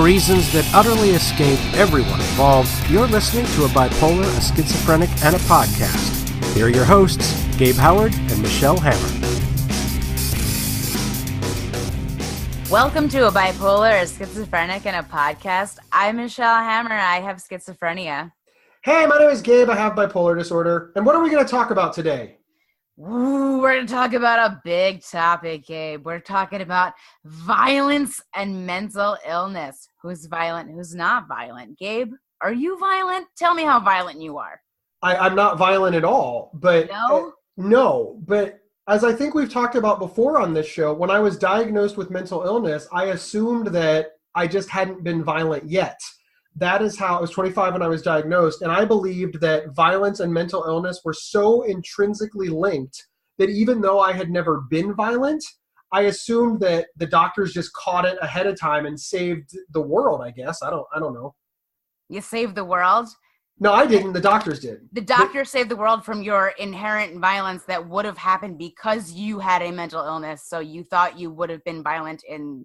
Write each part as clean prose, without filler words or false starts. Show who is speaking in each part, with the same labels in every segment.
Speaker 1: reasons that utterly escape everyone involved, you're listening to a bipolar, a schizophrenic, and a podcast. Here are your hosts, Gabe Howard and Michelle Hammer.
Speaker 2: Welcome to a bipolar, a schizophrenic, and a podcast. I'm Michelle Hammer. I have schizophrenia.
Speaker 3: Hey, my name is Gabe. I have bipolar disorder. And what are we going to talk about today?
Speaker 2: Ooh, we're going to talk about a big topic, Gabe. We're talking about violence and mental illness. Who's violent, who's not violent? Gabe, are you violent? Tell me how violent you are.
Speaker 3: I'm not violent at all. But
Speaker 2: No?
Speaker 3: No, but as I think we've talked about before on this show, when I was diagnosed with mental illness, I assumed that I just hadn't been violent yet. That is how I was 25 when I was diagnosed, and I believed that violence and mental illness were so intrinsically linked that even though I had never been violent, I assumed that the doctors just caught it ahead of time and saved the world, I guess. I don't know.
Speaker 2: You saved the world?
Speaker 3: No, I didn't. The doctors did.
Speaker 2: The doctors saved the world from your inherent violence that would have happened because you had a mental illness, so you thought you would have been violent in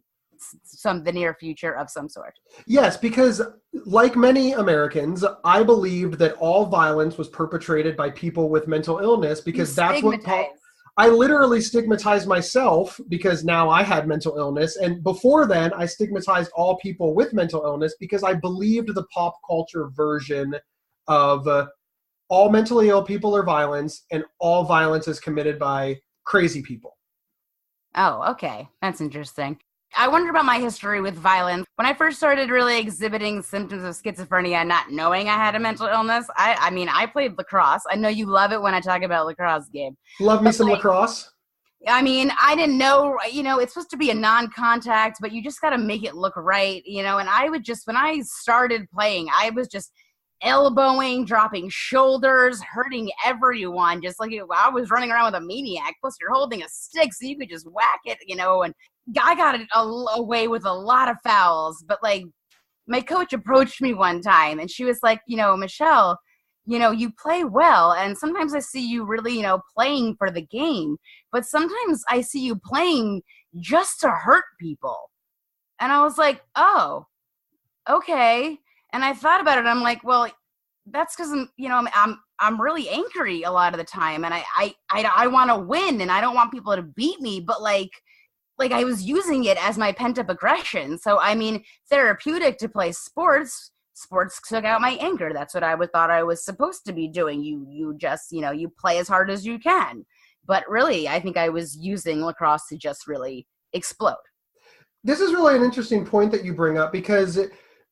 Speaker 2: the near future of some sort.
Speaker 3: Yes, because like many Americans, I believed that all violence was perpetrated by people with mental illness because that's what I literally stigmatized myself because now I had mental illness. And before then, I stigmatized all people with mental illness because I believed the pop culture version of all mentally ill people are violence and all violence is committed by crazy people.
Speaker 2: Oh, okay. That's interesting. I wonder about my history with violence. When I first started really exhibiting symptoms of schizophrenia, not knowing I had a mental illness, I played lacrosse. I know you love it when I talk about lacrosse, Gabe.
Speaker 3: Love me some lacrosse.
Speaker 2: I mean, I didn't know, it's supposed to be a non-contact, but you just got to make it look right, and I would just, when I started playing, I was just elbowing, dropping shoulders, hurting everyone, just like I was running around with a maniac. Plus, you're holding a stick, so you could just whack it, and I got it away with a lot of fouls. But, my coach approached me one time, and she was like, Michelle, you play well, and sometimes I see you really, playing for the game, but sometimes I see you playing just to hurt people. And I was like, oh, okay. And I thought about it. I'm like, well, that's because I'm really angry a lot of the time, and I want to win, and I don't want people to beat me. But like I was using it as my pent up aggression. So therapeutic to play sports. Sports took out my anger. That's what I thought I was supposed to be doing. You just you play as hard as you can. But really, I think I was using lacrosse to just really explode.
Speaker 3: This is really an interesting point that you bring up because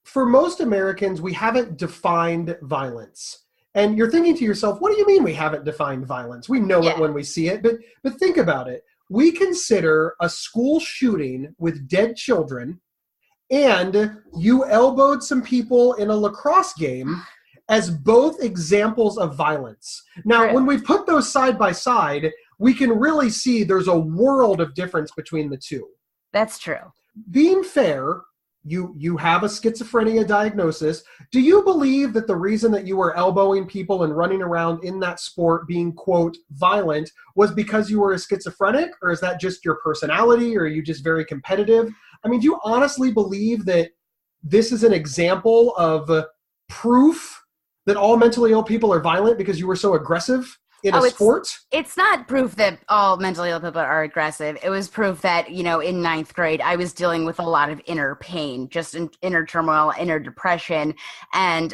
Speaker 3: for most Americans, we haven't defined violence. And you're thinking to yourself, what do you mean we haven't defined violence? We know it when we see it, but think about it. We consider a school shooting with dead children and you elbowed some people in a lacrosse game as both examples of violence. Now, when we put those side by side, we can really see there's a world of difference between the two.
Speaker 2: That's true.
Speaker 3: Being fair, you have a schizophrenia diagnosis. Do you believe that the reason that you were elbowing people and running around in that sport being, quote, violent was because you were a schizophrenic? Or is that just your personality? Or are you just very competitive? Do you honestly believe that this is an example of proof that all mentally ill people are violent because you were so aggressive in a sport?
Speaker 2: It's not proof that all mentally ill people are aggressive. It was proof that, in ninth grade, I was dealing with a lot of inner pain, just inner turmoil, inner depression. And,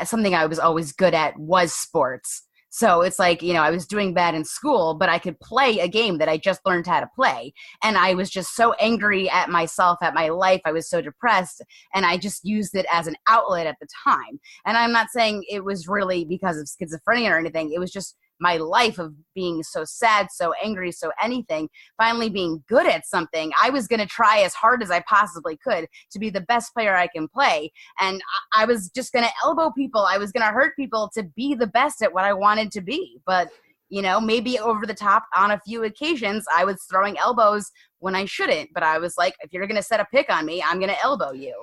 Speaker 2: something I was always good at was sports. So it's like, I was doing bad in school, but I could play a game that I just learned how to play. And I was just so angry at myself, at my life. I was so depressed, and I just used it as an outlet at the time. And I'm not saying it was really because of schizophrenia or anything. It was just my life of being so sad, so angry, so anything, finally being good at something. I was going to try as hard as I possibly could to be the best player I can play. And I was just going to elbow people. I was going to hurt people to be the best at what I wanted to be. But, maybe over the top on a few occasions, I was throwing elbows when I shouldn't. But I was like, if you're going to set a pick on me, I'm going to elbow you.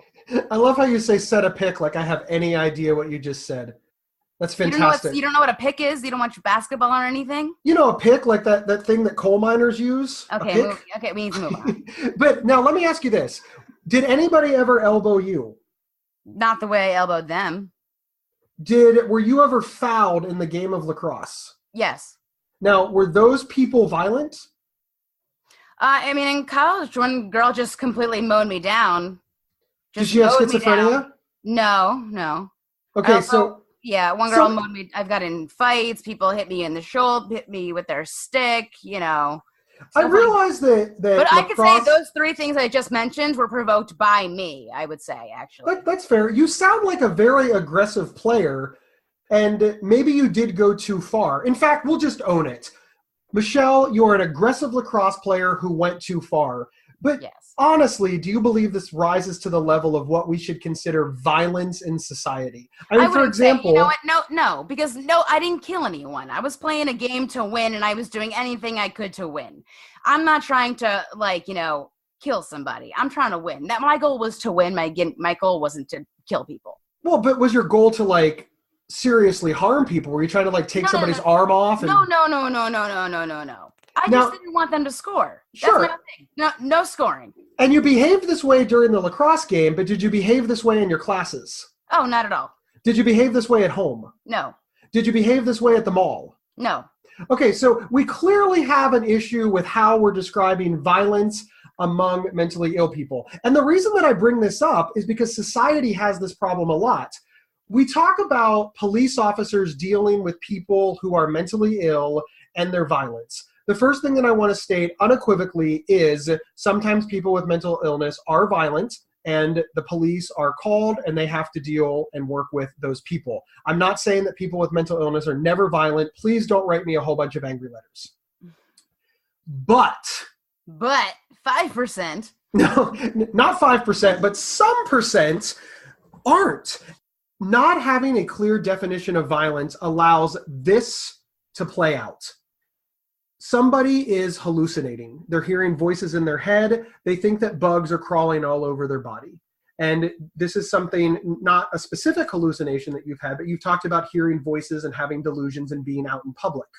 Speaker 3: I love how you say set a pick like I have any idea what you just said. That's fantastic.
Speaker 2: You don't know what a pick is? You don't watch basketball or anything?
Speaker 3: A pick, like that thing that coal miners use?
Speaker 2: Okay, we need to move on.
Speaker 3: But now let me ask you this. Did anybody ever elbow you?
Speaker 2: Not the way I elbowed them.
Speaker 3: Were you ever fouled in the game of lacrosse?
Speaker 2: Yes.
Speaker 3: Now, were those people violent?
Speaker 2: I mean, in college, one girl just completely mowed me down.
Speaker 3: Did she have schizophrenia?
Speaker 2: No.
Speaker 3: Okay, so...
Speaker 2: Yeah, one girl mowed me. I've got in fights. People hit me in the shoulder, hit me with their stick,
Speaker 3: I realize that
Speaker 2: but I could say those three things I just mentioned were provoked by me, I would say, actually.
Speaker 3: That's fair. You sound like a very aggressive player, and maybe you did go too far. In fact, we'll just own it. Michelle, you're an aggressive lacrosse player who went too far. But honestly, do you believe this rises to the level of what we should consider violence in society? I mean, for example...
Speaker 2: you know what? No, because I didn't kill anyone. I was playing a game to win, and I was doing anything I could to win. I'm not trying to, kill somebody. I'm trying to win. My goal was to win. My goal wasn't to kill people.
Speaker 3: Well, but was your goal to, seriously harm people? Were you trying to, take somebody's arm off? And...
Speaker 2: No. I just didn't want them to score. That's my thing. No scoring.
Speaker 3: And you behaved this way during the lacrosse game, but did you behave this way in your classes?
Speaker 2: Oh, not at all.
Speaker 3: Did you behave this way at home?
Speaker 2: No.
Speaker 3: Did you behave this way at the mall?
Speaker 2: No.
Speaker 3: Okay, so we clearly have an issue with how we're describing violence among mentally ill people. And the reason that I bring this up is because society has this problem a lot. We talk about police officers dealing with people who are mentally ill and their violence. The first thing that I want to state unequivocally is sometimes people with mental illness are violent and the police are called and they have to deal and work with those people. I'm not saying that people with mental illness are never violent. Please don't write me a whole bunch of angry letters. But
Speaker 2: 5%.
Speaker 3: No, not 5%, but some percent aren't. Not having a clear definition of violence allows this to play out. Somebody is hallucinating. They're hearing voices in their head. They think that bugs are crawling all over their body. And this is something, not a specific hallucination that you've had, but you've talked about hearing voices and having delusions and being out in public,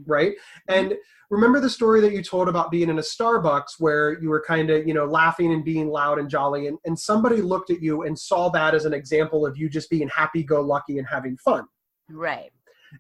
Speaker 3: right? And remember the story that you told about being in a Starbucks where you were kind of, laughing and being loud and jolly, and somebody looked at you and saw that as an example of you just being happy-go-lucky and having fun.
Speaker 2: Right.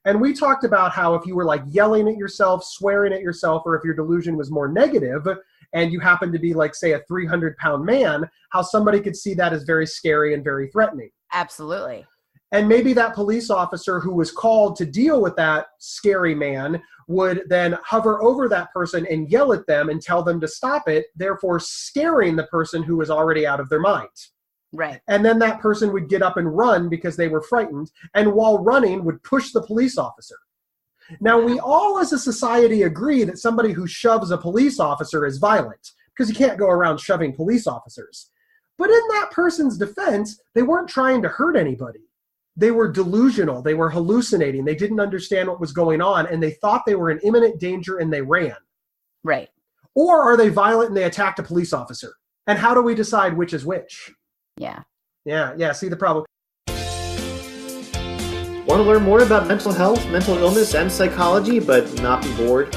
Speaker 3: And we talked about how if you were yelling at yourself, swearing at yourself, or if your delusion was more negative and you happen to be say a 300-pound man, how somebody could see that as very scary and very threatening.
Speaker 2: Absolutely.
Speaker 3: And maybe that police officer who was called to deal with that scary man would then hover over that person and yell at them and tell them to stop it, therefore scaring the person who was already out of their mind.
Speaker 2: Right.
Speaker 3: And then that person would get up and run because they were frightened, and while running would push the police officer. Now, we all as a society agree that somebody who shoves a police officer is violent, because you can't go around shoving police officers. But in that person's defense, they weren't trying to hurt anybody. They were delusional. They were hallucinating. They didn't understand what was going on, and they thought they were in imminent danger, and they ran.
Speaker 2: Right.
Speaker 3: Or are they violent and they attacked a police officer? And how do we decide which is which?
Speaker 2: Yeah.
Speaker 3: Yeah, see the problem.
Speaker 4: Want to learn more about mental health, mental illness, and psychology, but not be bored?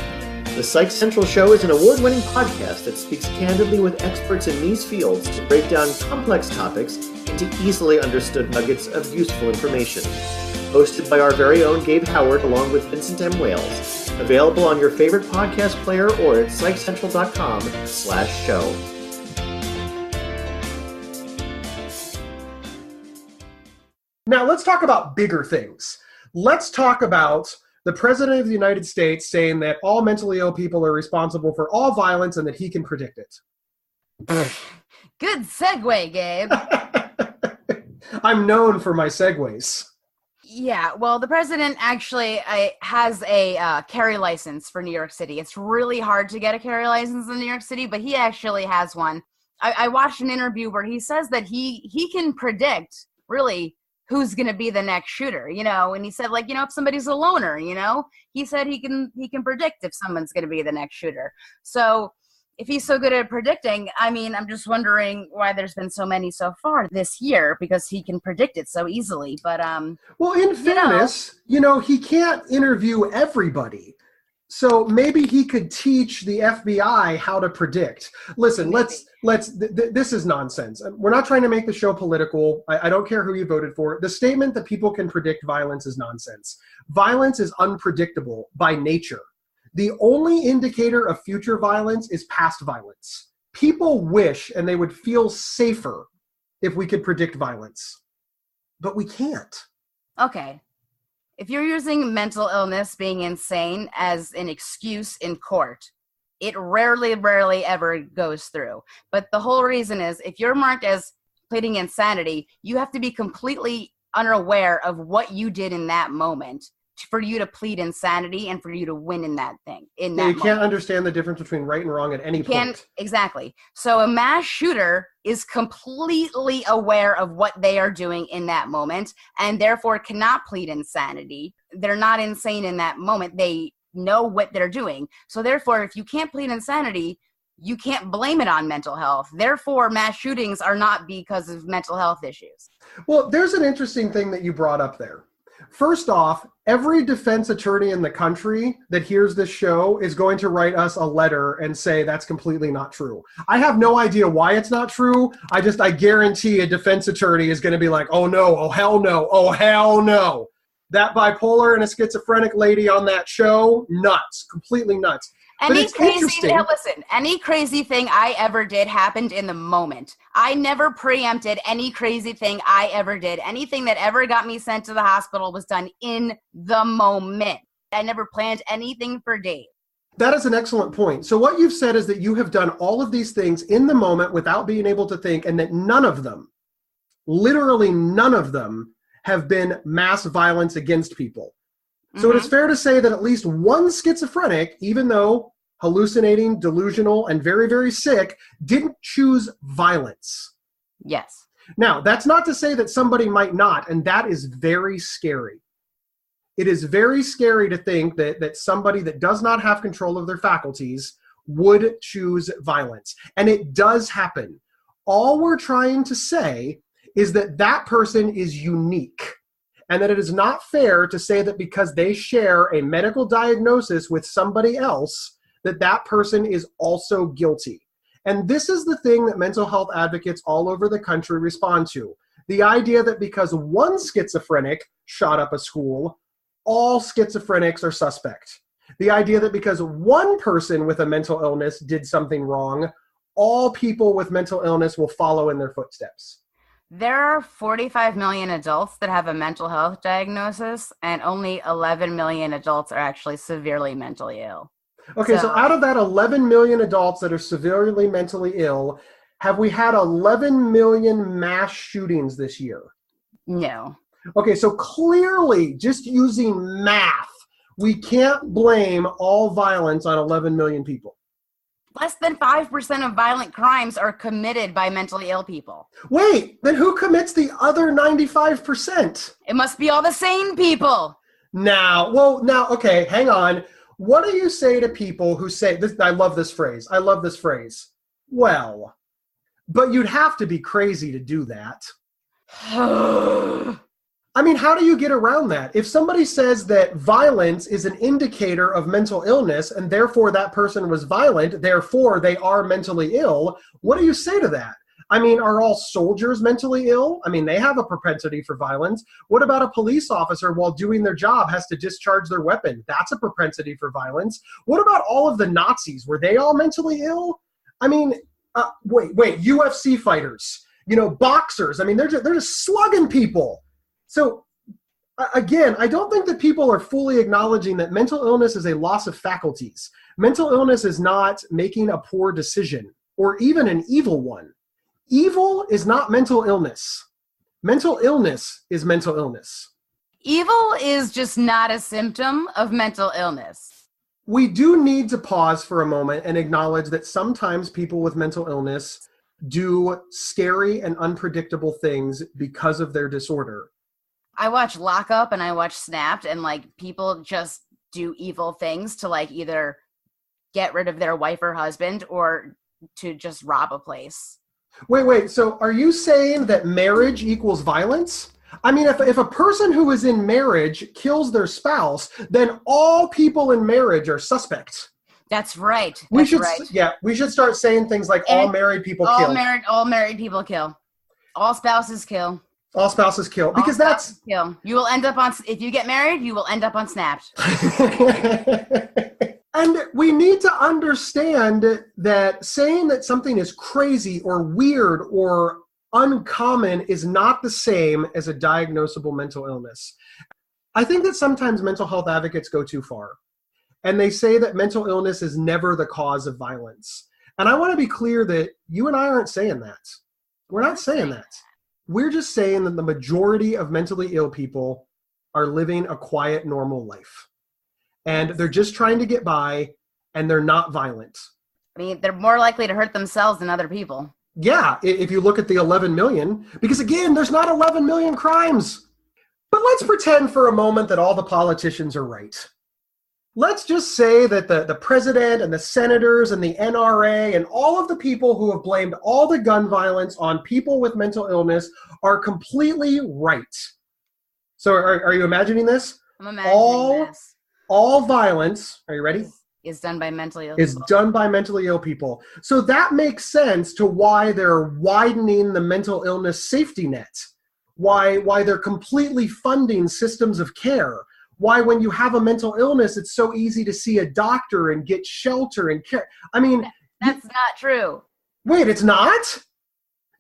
Speaker 4: The Psych Central Show is an award-winning podcast that speaks candidly with experts in these fields to break down complex topics into easily understood nuggets of useful information. Hosted by our very own Gabe Howard along with Vincent M. Wales. Available on your favorite podcast player or at psychcentral.com/show.
Speaker 3: Now, let's talk about bigger things. Let's talk about the President of the United States saying that all mentally ill people are responsible for all violence and that he can predict it.
Speaker 2: Good segue, Gabe.
Speaker 3: I'm known for my segues.
Speaker 2: Yeah, well, the president actually has a carry license for New York City. It's really hard to get a carry license in New York City, but he actually has one. I watched an interview where he says that he can predict, really, who's going to be the next shooter, and he said, if somebody's a loner, he said he can predict if someone's going to be the next shooter. So if he's so good at predicting, I'm just wondering why there's been so many so far this year, because he can predict it so easily. But,
Speaker 3: well, in fairness, he can't interview everybody. So maybe he could teach the FBI how to predict. Listen, this is nonsense. We're not trying to make the show political. I don't care who you voted for. The statement that people can predict violence is nonsense. Violence is unpredictable by nature. The only indicator of future violence is past violence. People wish and they would feel safer if we could predict violence, but we can't.
Speaker 2: Okay. If you're using mental illness being insane as an excuse in court, it rarely ever goes through. But the whole reason is if you're marked as pleading insanity, you have to be completely unaware of what you did in that moment for you to plead insanity and for you to win in that thing. You
Speaker 3: can't understand the difference between right and wrong at any point.
Speaker 2: Exactly. So a mass shooter is completely aware of what they are doing in that moment and therefore cannot plead insanity. They're not insane in that moment. They know what they're doing. So therefore, if you can't plead insanity, you can't blame it on mental health. Therefore, mass shootings are not because of mental health issues.
Speaker 3: Well, there's an interesting thing that you brought up there. First off, every defense attorney in the country that hears this show is going to write us a letter and say that's completely not true. I have no idea why it's not true. I guarantee a defense attorney is going to be like, oh no, oh hell no, oh hell no. That bipolar and a schizophrenic lady on that show, nuts, completely nuts.
Speaker 2: Any crazy thing I ever did happened in the moment. I never preempted any crazy thing I ever did. Anything that ever got me sent to the hospital was done in the moment. I never planned anything for days.
Speaker 3: That is an excellent point. So what you've said is that you have done all of these things in the moment without being able to think, and that none of them, literally none of them, have been mass violence against people. So it is fair to say that at least one schizophrenic, even though hallucinating, delusional, and very, very sick, didn't choose violence.
Speaker 2: Yes.
Speaker 3: Now, that's not to say that somebody might not, and that is very scary. It is very scary to think that somebody that does not have control of their faculties would choose violence. And it does happen. All we're trying to say is that that person is unique. And that it is not fair to say that because they share a medical diagnosis with somebody else, that person is also guilty. And this is the thing that mental health advocates all over the country respond to. The idea that because one schizophrenic shot up a school, all schizophrenics are suspect. The idea that because one person with a mental illness did something wrong, all people with mental illness will follow in their footsteps.
Speaker 2: There are 45 million adults that have a mental health diagnosis, and only 11 million adults are actually severely mentally ill.
Speaker 3: Okay, so out of that 11 million adults that are severely mentally ill, have we had 11 million mass shootings this year?
Speaker 2: No.
Speaker 3: Okay, so clearly, just using math, we can't blame all violence on 11 million people.
Speaker 2: Less than 5% of violent crimes are committed by mentally ill people.
Speaker 3: Wait, then who commits the other 95%?
Speaker 2: It must be all the sane people.
Speaker 3: Now, okay, hang on. What do you say to people who say, this? I love this phrase. Well, but you'd have to be crazy to do that. I mean, how do you get around that? If somebody says that violence is an indicator of mental illness and therefore that person was violent, therefore they are mentally ill, what do you say to that? I mean, are all soldiers mentally ill? I mean, they have a propensity for violence. What about a police officer while doing their job has to discharge their weapon? That's a propensity for violence. What about all of the Nazis? Were they all mentally ill? I mean, wait, UFC fighters, boxers. I mean, they're just slugging people. So, again, I don't think that people are fully acknowledging that mental illness is a loss of faculties. Mental illness is not making a poor decision or even an evil one. Evil is not mental illness. Mental illness is mental illness.
Speaker 2: Evil is just not a symptom of mental illness.
Speaker 3: We do need to pause for a moment and acknowledge that sometimes people with mental illness do scary and unpredictable things because of their disorder.
Speaker 2: I watch Lock Up and I watch Snapped, and people just do evil things to either get rid of their wife or husband or to just rob a place.
Speaker 3: Wait. So are you saying that marriage equals violence? I mean, if a person who is in marriage kills their spouse, then all people in marriage are suspects.
Speaker 2: That's right.
Speaker 3: We should start saying things like all married people kill.
Speaker 2: All married people kill. All spouses kill.
Speaker 3: All spouses kill. Because
Speaker 2: spouses kill. You will end up on, if you get married, you will end up on Snapped.
Speaker 3: And we need to understand that saying that something is crazy or weird or uncommon is not the same as a diagnosable mental illness. I think that sometimes mental health advocates go too far. And they say that mental illness is never the cause of violence. And I want to be clear that you and I aren't saying that. We're not saying that. We're just saying that the majority of mentally ill people are living a quiet, normal life. And they're just trying to get by, and they're not violent.
Speaker 2: I mean, they're more likely to hurt themselves than other people.
Speaker 3: Yeah, if you look at the 11 million, because again, there's not 11 million crimes. But let's pretend for a moment that all the politicians are right. Let's just say that the president and the senators and the NRA and all of the people who have blamed all the gun violence on people with mental illness are completely right. So are you imagining this?
Speaker 2: I'm imagining this.
Speaker 3: All violence, are you ready?
Speaker 2: Is done by mentally ill
Speaker 3: people. Done by mentally ill people. So that makes sense to why they're widening the mental illness safety net. Why they're completely funding systems of care. Why when you have a mental illness, it's so easy to see a doctor and get shelter and care. I mean...
Speaker 2: That's not true.
Speaker 3: Wait, it's not?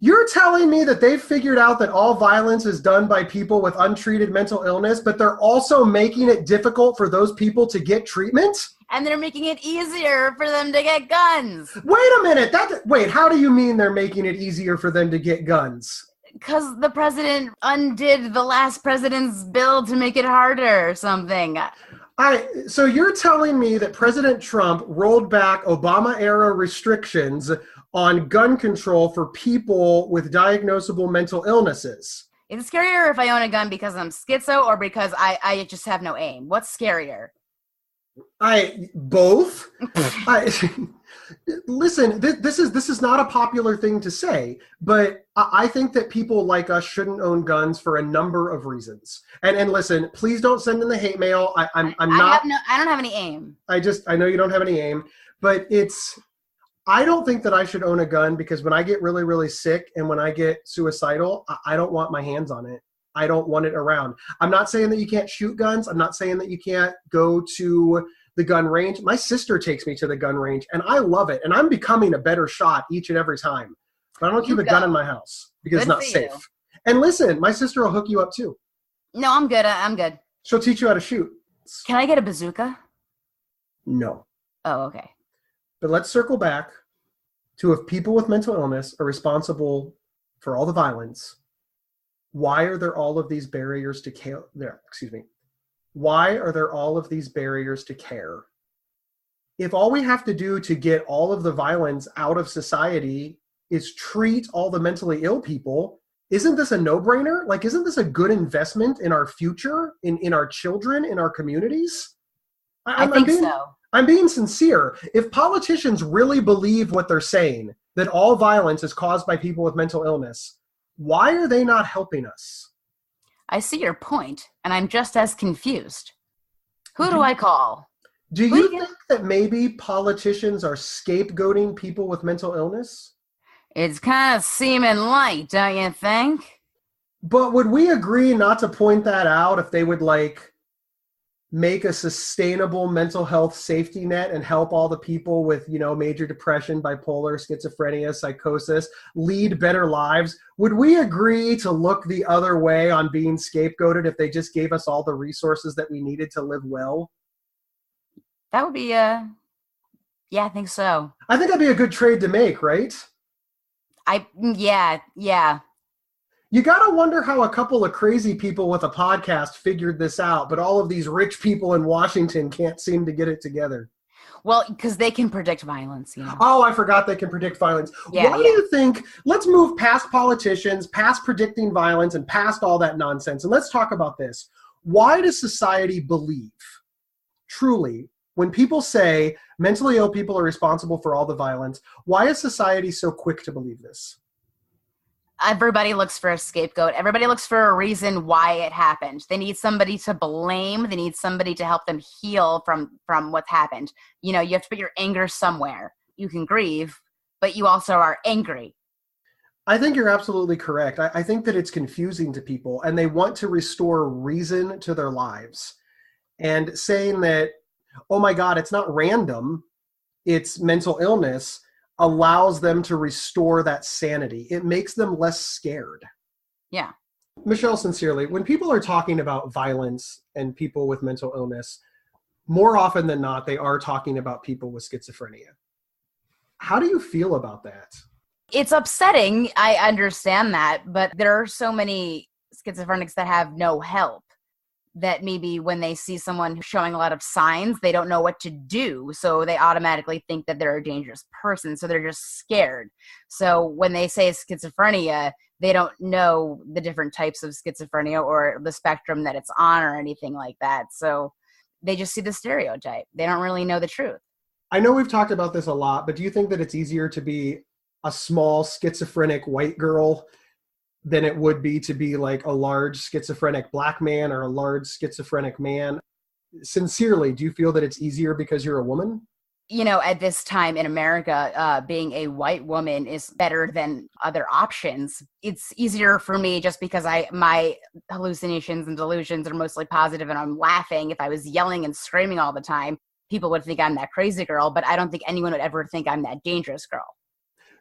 Speaker 3: You're telling me that they've figured out that all violence is done by people with untreated mental illness, but they're also making it difficult for those people to get treatment?
Speaker 2: And they're making it easier for them to get guns.
Speaker 3: Wait a minute. Wait, how do you mean they're making it easier for them to get guns?
Speaker 2: Because the president undid the last president's bill to make it harder or something.
Speaker 3: So you're telling me that President Trump rolled back Obama-era restrictions on gun control for people with diagnosable mental illnesses?
Speaker 2: It's scarier if I own a gun because I'm schizo or because I just have no aim. What's scarier?
Speaker 3: Both. Listen, this is not a popular thing to say, but I think that people like us shouldn't own guns for a number of reasons. And listen, please don't send in the hate mail. I don't have any aim. I know you don't have any aim, but I don't think that I should own a gun because when I get really, really sick and when I get suicidal, I don't want my hands on it. I don't want it around. I'm not saying that you can't shoot guns. I'm not saying that you can't go to the gun range. My sister takes me to the gun range and I love it. And I'm becoming a better shot each and every time. But I don't keep a gun in my house because it's not safe. And listen, my sister will hook you up too.
Speaker 2: No, I'm good. I'm good.
Speaker 3: She'll teach you how to shoot.
Speaker 2: Can I get a bazooka?
Speaker 3: No.
Speaker 2: Oh, okay.
Speaker 3: But let's circle back to if people with mental illness are responsible for all the violence, why are there all of these barriers to care? Why are there all of these barriers to care? If all we have to do to get all of the violence out of society is treat all the mentally ill people, isn't this a no-brainer? Like, isn't this a good investment in our future, in our children, in our communities?
Speaker 2: I think so.
Speaker 3: I'm being sincere. If politicians really believe what they're saying, that all violence is caused by people with mental illness, why are they not helping us?
Speaker 2: I see your point, and I'm just as confused. Who do I call?
Speaker 3: Do you think that maybe politicians are scapegoating people with mental illness?
Speaker 2: It's kind of seeming light, don't you think?
Speaker 3: But would we agree not to point that out if they would, make a sustainable mental health safety net and help all the people with, major depression, bipolar, schizophrenia, psychosis lead better lives? Would we agree to look the other way on being scapegoated if they just gave us all the resources that we needed to live well?
Speaker 2: That would be, yeah, I think so.
Speaker 3: I think that'd be a good trade to make, right?
Speaker 2: Yeah.
Speaker 3: You got to wonder how a couple of crazy people with a podcast figured this out, but all of these rich people in Washington can't seem to get it together.
Speaker 2: Well, because they can predict violence,
Speaker 3: Oh, I forgot they can predict violence.
Speaker 2: Yeah,
Speaker 3: Why do you think, let's move past politicians, past predicting violence, and past all that nonsense, and let's talk about this. Why does society believe, truly, when people say mentally ill people are responsible for all the violence, why is society so quick to believe this?
Speaker 2: Everybody looks for a scapegoat. Everybody looks for a reason why it happened. They need somebody to blame. They need somebody to help them heal from what's happened. You know, you have to put your anger somewhere. You can grieve, but you also are angry.
Speaker 3: I think you're absolutely correct. I think that it's confusing to people, and they want to restore reason to their lives. And saying that, oh my God, it's not random, it's mental illness, allows them to restore that sanity. It makes them less scared.
Speaker 2: Yeah.
Speaker 3: Michelle, sincerely, when people are talking about violence and people with mental illness, more often than not, they are talking about people with schizophrenia. How do you feel about that?
Speaker 2: It's upsetting. I understand that, but there are so many schizophrenics that have no help that maybe when they see someone showing a lot of signs, they don't know what to do. So they automatically think that they're a dangerous person. So they're just scared. So when they say schizophrenia, they don't know the different types of schizophrenia or the spectrum that it's on or anything like that. So they just see the stereotype. They don't really know the truth.
Speaker 3: I know we've talked about this a lot, but do you think that it's easier to be a small schizophrenic white girl than it would be to be like a large schizophrenic black man or a large schizophrenic man? Sincerely, do you feel that it's easier because you're a woman?
Speaker 2: You know, at this time in America, being a white woman is better than other options. It's easier for me just because my hallucinations and delusions are mostly positive and I'm laughing. If I was yelling and screaming all the time, people would think I'm that crazy girl, but I don't think anyone would ever think I'm that dangerous girl.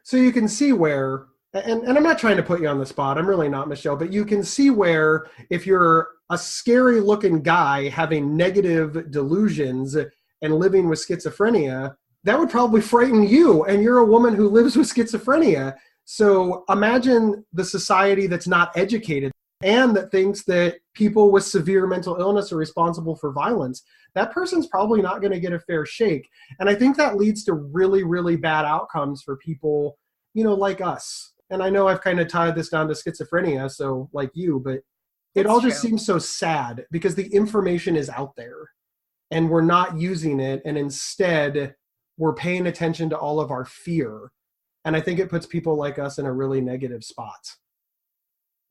Speaker 3: So you can see where, and I'm not trying to put you on the spot, I'm really not, Michelle, but you can see where if you're a scary looking guy having negative delusions and living with schizophrenia, that would probably frighten you, and you're a woman who lives with schizophrenia. So imagine the society that's not educated and that thinks that people with severe mental illness are responsible for violence. That person's probably not going to get a fair shake. And I think that leads to really, really bad outcomes for people, you know, like us. And I know I've kind of tied this down to schizophrenia, so like you, but it all just seems so sad because the information is out there and we're not using it. And instead we're paying attention to all of our fear. And I think it puts people like us in a really negative spot.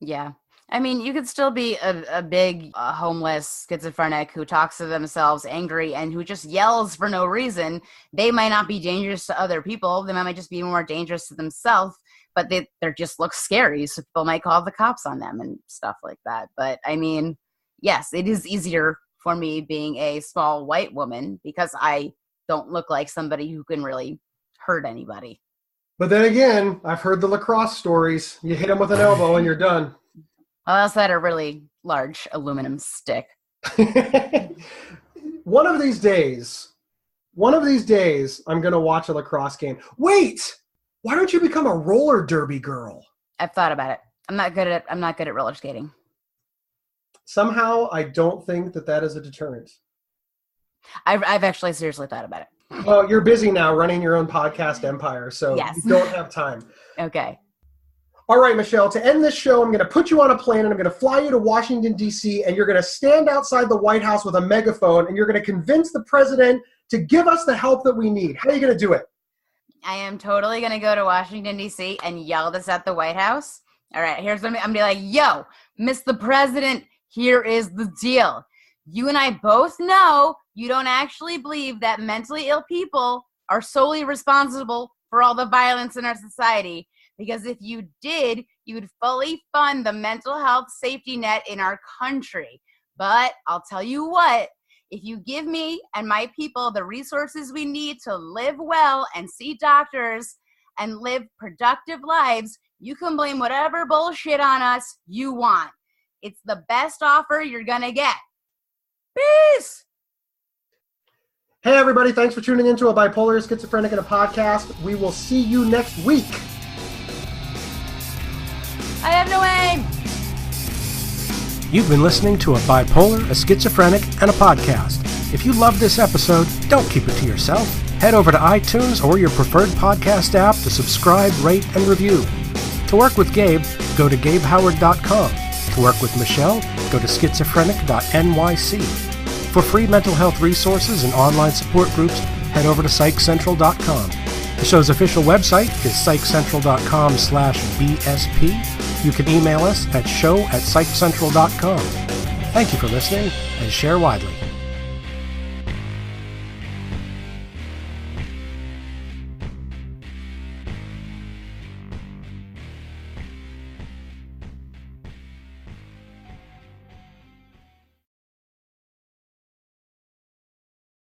Speaker 2: Yeah. I mean, you could still be a big homeless schizophrenic who talks to themselves angry and who just yells for no reason. They might not be dangerous to other people. They might just be more dangerous to themselves, but they just look scary. So people might call the cops on them and stuff like that. But I mean, yes, it is easier for me being a small white woman because I don't look like somebody who can really hurt anybody.
Speaker 3: But then again, I've heard the lacrosse stories. You hit them with an elbow and you're done.
Speaker 2: Unless I had a really large aluminum stick.
Speaker 3: One of these days, I'm going to watch a lacrosse game. Wait, why don't you become a roller derby girl?
Speaker 2: I've thought about it. I'm not good at roller skating.
Speaker 3: Somehow, I don't think that is a deterrent.
Speaker 2: I've actually seriously thought about it.
Speaker 3: Well, you're busy now running your own podcast empire, so
Speaker 2: yes.
Speaker 3: You don't have time.
Speaker 2: Okay.
Speaker 3: All right, Michelle, to end this show, I'm going to put you on a plane and I'm going to fly you to Washington, D.C., and you're going to stand outside the White House with a megaphone and you're going to convince the president to give us the help that we need. How are you going to do it?
Speaker 2: I am totally going to go to Washington, D.C. and yell this at the White House. All right, here's what I'm going to be like, yo, Mr. President, here is the deal. You and I both know you don't actually believe that mentally ill people are solely responsible for all the violence in our society. Because if you did, you would fully fund the mental health safety net in our country. But I'll tell you what, if you give me and my people the resources we need to live well and see doctors and live productive lives, you can blame whatever bullshit on us you want. It's the best offer you're going to get. Peace!
Speaker 3: Hey, everybody. Thanks for tuning into a Bipolar, Schizophrenic, and a Podcast. We will see you next week.
Speaker 2: I have no aim.
Speaker 1: You've been listening to a Bipolar, a Schizophrenic, and a Podcast. If you love this episode, don't keep it to yourself. Head over to iTunes or your preferred podcast app to subscribe, rate, and review. To work with Gabe, go to gabehoward.com. To work with Michelle, go to schizophrenic.nyc. For free mental health resources and online support groups, head over to psychcentral.com. The show's official website is psychcentral.com/BSP. You can email us at show@psychcentral.com. Thank you for listening, and share widely.